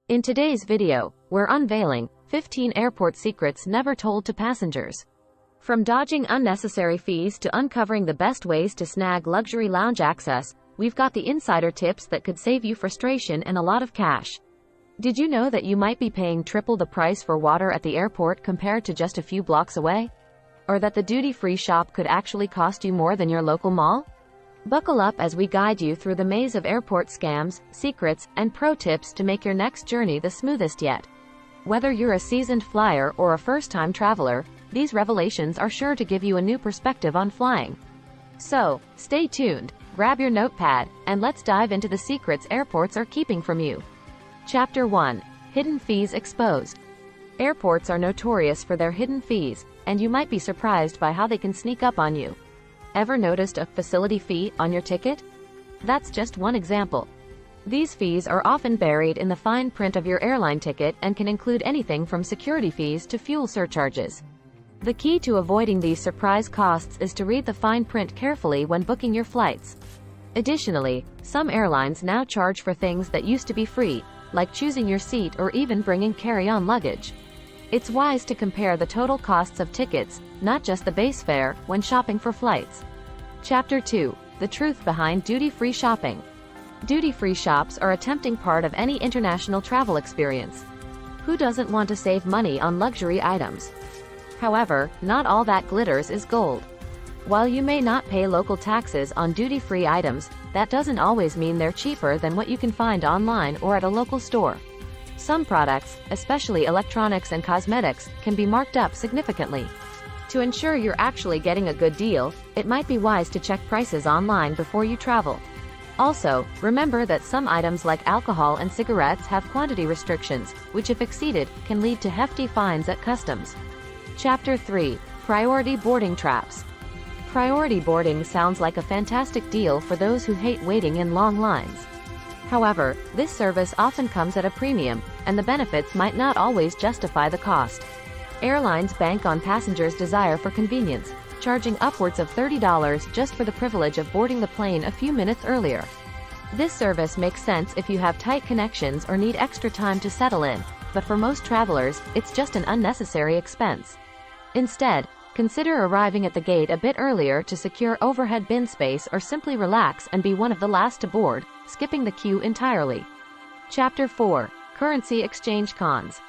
In today's video, we're unveiling 15 airport secrets never told to passengers. From dodging unnecessary fees to uncovering the best ways to snag luxury lounge access, we've got the insider tips that could save you frustration and a lot of cash. Did you know that you might be paying triple the price for water at the airport compared to just a few blocks away? Or that the duty-free shop could actually cost you more than your local mall? Buckle up as we guide you through the maze of airport scams, secrets, and pro tips to make your next journey the smoothest yet. Whether you're a seasoned flyer or a first-time traveler, these revelations are sure to give you a new perspective on flying. So, stay tuned, grab your notepad, and let's dive into the secrets airports are keeping from you. Chapter 1. Hidden Fees Exposed. Airports are notorious for their hidden fees, and you might be surprised by how they can sneak up on you. Ever noticed a facility fee on your ticket? That's just one example. These fees are often buried in the fine print of your airline ticket and can include anything from security fees to fuel surcharges. The key to avoiding these surprise costs is to read the fine print carefully when booking your flights. Additionally, some airlines now charge for things that used to be free, like choosing your seat or even bringing carry-on luggage. It's wise to compare the total costs of tickets, not just the base fare, when shopping for flights. Chapter 2. The Truth Behind Duty-Free Shopping. Duty-free shops are a tempting part of any international travel experience. Who doesn't want to save money on luxury items? However, not all that glitters is gold. While you may not pay local taxes on duty-free items, that doesn't always mean they're cheaper than what you can find online or at a local store. Some products, especially electronics and cosmetics, can be marked up significantly. To ensure you're actually getting a good deal, it might be wise to check prices online before you travel. Also, remember that some items like alcohol and cigarettes have quantity restrictions, which if exceeded, can lead to hefty fines at customs. Chapter 3. Priority Boarding Traps. Priority boarding sounds like a fantastic deal for those who hate waiting in long lines. However, this service often comes at a premium, and the benefits might not always justify the cost. Airlines bank on passengers' desire for convenience, charging upwards of $30 just for the privilege of boarding the plane a few minutes earlier. This service makes sense if you have tight connections or need extra time to settle in, but for most travelers, it's just an unnecessary expense. Instead, consider arriving at the gate a bit earlier to secure overhead bin space or simply relax and be one of the last to board, skipping the queue entirely. Chapter 4. Currency Exchange Cons.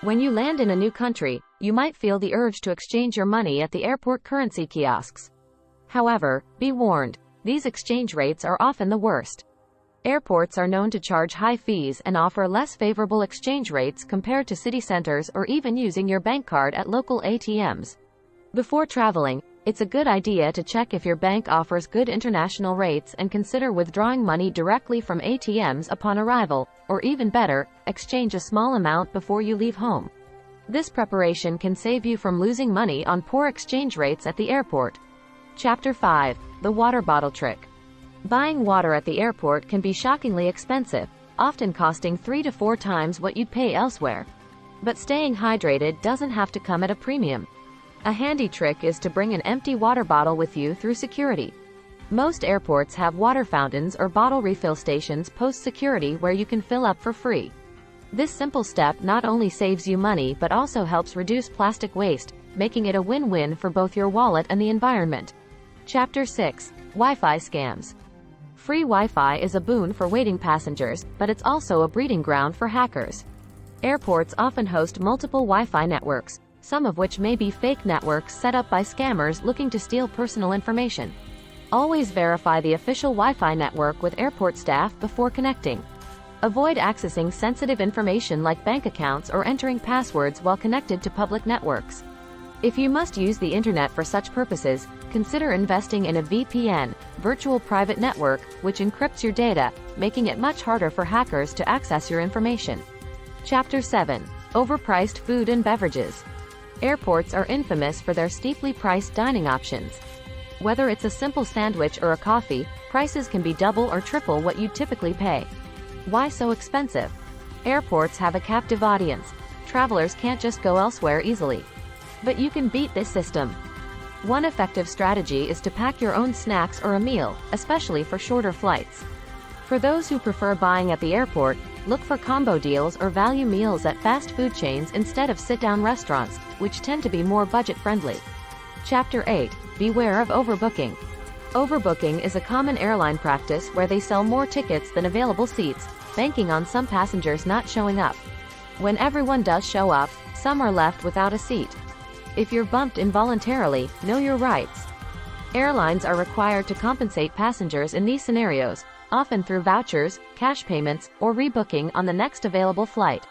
When you land in a new country, you might feel the urge to exchange your money at the airport currency kiosks. However, be warned, these exchange rates are often the worst. Airports are known to charge high fees and offer less favorable exchange rates compared to city centers or even using your bank card at local ATMs. Before traveling, it's a good idea to check if your bank offers good international rates and consider withdrawing money directly from ATMs upon arrival, or even better, exchange a small amount before you leave home. This preparation can save you from losing money on poor exchange rates at the airport. Chapter 5. The Water Bottle Trick. Buying water at the airport can be shockingly expensive, often costing 3 to 4 times what you'd pay elsewhere. But staying hydrated doesn't have to come at a premium. A handy trick is to bring an empty water bottle with you through security. Most airports have water fountains or bottle refill stations post-security where you can fill up for free. This simple step not only saves you money but also helps reduce plastic waste, making it a win-win for both your wallet and the environment. Chapter 6. Wi-Fi Scams. Free Wi-Fi is a boon for waiting passengers, but it's also a breeding ground for hackers. Airports often host multiple Wi-Fi networks, some of which may be fake networks set up by scammers looking to steal personal information. Always verify the official Wi-Fi network with airport staff before connecting. Avoid accessing sensitive information like bank accounts or entering passwords while connected to public networks. If you must use the internet for such purposes, consider investing in a VPN, virtual private network, which encrypts your data, making it much harder for hackers to access your information. Chapter 7. Overpriced Food and Beverages. Airports are infamous for their steeply priced dining options. Whether it's a simple sandwich or a coffee, prices can be double or triple what you'd typically pay. Why so expensive? Airports have a captive audience. Travelers can't just go elsewhere easily. But you can beat this system. One effective strategy is to pack your own snacks or a meal, especially for shorter flights. For those who prefer buying at the airport, Look for combo deals or value meals at fast food chains instead of sit-down restaurants, which tend to be more budget-friendly. Chapter 8. Beware of overbooking. Overbooking is a common airline practice where they sell more tickets than available seats, banking on some passengers not showing up. When everyone does show up, some are left without a seat. If you're bumped involuntarily, know your rights. Airlines are required to compensate passengers in these scenarios, often through vouchers, cash payments, or rebooking on the next available flight.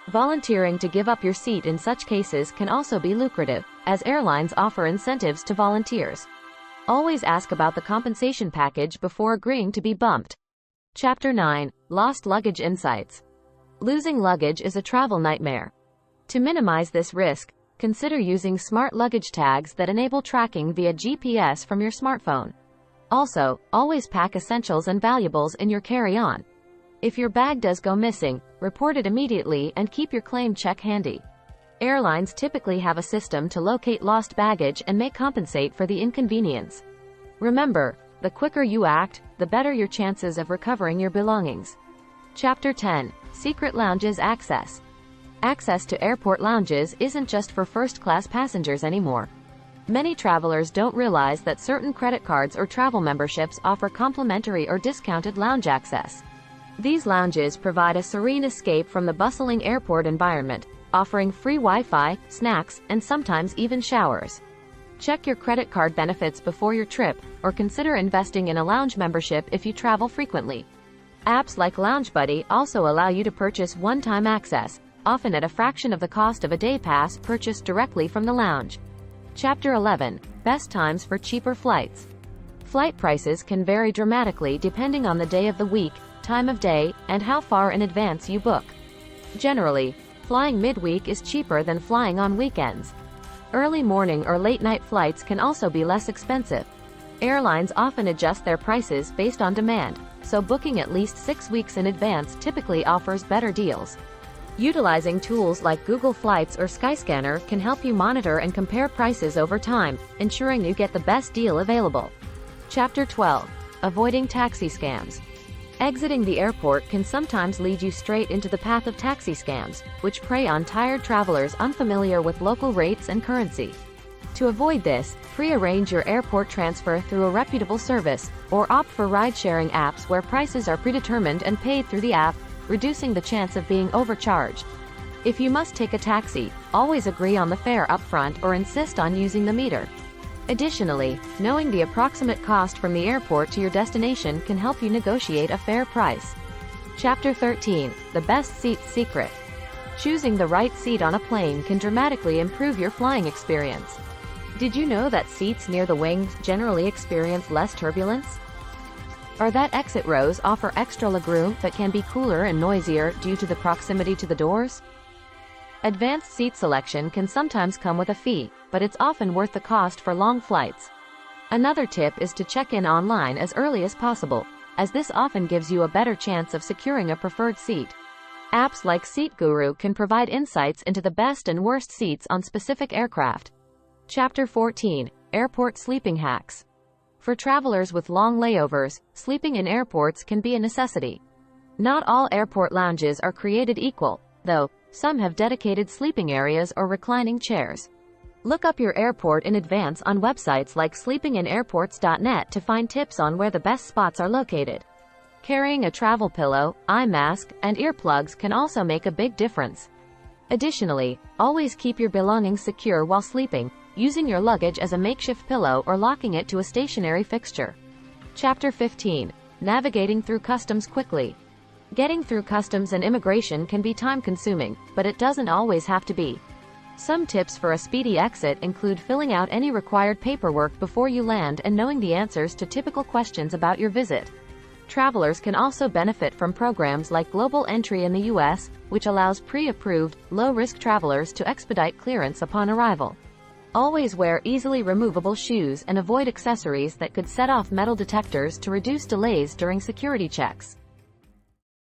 Volunteering to give up your seat in such cases can also be lucrative, as airlines offer incentives to volunteers. Always ask about the compensation package before agreeing to be bumped. Chapter 9. Lost luggage insights. Losing luggage is a travel nightmare. To minimize this risk, consider using smart luggage tags that enable tracking via GPS from your smartphone. Also, always pack essentials and valuables in your carry-on. If your bag does go missing, report it immediately and keep your claim check handy. Airlines typically have a system to locate lost baggage and may compensate for the inconvenience. Remember, the quicker you act, the better your chances of recovering your belongings. Chapter 10. Secret Lounges Access. Access to airport lounges isn't just for first-class passengers anymore. Many travelers don't realize that certain credit cards or travel memberships offer complimentary or discounted lounge access. These lounges provide a serene escape from the bustling airport environment, offering free Wi-Fi, snacks, and sometimes even showers. Check your credit card benefits before your trip, or consider investing in a lounge membership if you travel frequently. Apps like Lounge Buddy also allow you to purchase one-time access, often at a fraction of the cost of a day pass purchased directly from the lounge. Chapter 11. Best times for cheaper flights. Flight prices can vary dramatically depending on the day of the week, time of day, and how far in advance you book. Generally, flying midweek is cheaper than flying on weekends. Early morning or late night flights can also be less expensive. Airlines often adjust their prices based on demand, so booking at least 6 weeks in advance typically offers better deals. Utilizing tools like Google Flights or Skyscanner can help you monitor and compare prices over time, ensuring you get the best deal available. Chapter 12. Avoiding taxi scams. Exiting the airport can sometimes lead you straight into the path of taxi scams, which prey on tired travelers unfamiliar with local rates and currency. To avoid this, pre-arrange your airport transfer through a reputable service, or opt for ride-sharing apps where prices are predetermined and paid through the app, reducing the chance of being overcharged. If you must take a taxi, always agree on the fare upfront or insist on using the meter. Additionally, knowing the approximate cost from the airport to your destination can help you negotiate a fair price. Chapter 13. The Best Seats Secret. Choosing the right seat on a plane can dramatically improve your flying experience. Did you know that seats near the wings generally experience less turbulence? Or that exit rows offer extra legroom but can be cooler and noisier due to the proximity to the doors? Advanced seat selection can sometimes come with a fee, but it's often worth the cost for long flights. Another tip is to check in online as early as possible, as this often gives you a better chance of securing a preferred seat. Apps like Seat Guru can provide insights into the best and worst seats on specific aircraft. Chapter 14. Airport Sleeping Hacks. For travelers with long layovers, sleeping in airports can be a necessity. Not all airport lounges are created equal, though. Some have dedicated sleeping areas or reclining chairs. Look up your airport in advance on websites like sleepinginairports.net to find tips on where the best spots are located. Carrying a travel pillow, eye mask, and earplugs can also make a big difference. Additionally, always keep your belongings secure while sleeping, using your luggage as a makeshift pillow or locking it to a stationary fixture. Chapter 15. Navigating through customs quickly. Getting through customs and immigration can be time-consuming, but it doesn't always have to be. Some tips for a speedy exit include filling out any required paperwork before you land and knowing the answers to typical questions about your visit. Travelers can also benefit from programs like Global Entry in the U.S., which allows pre-approved, low-risk travelers to expedite clearance upon arrival. Always wear easily removable shoes and avoid accessories that could set off metal detectors to reduce delays during security checks.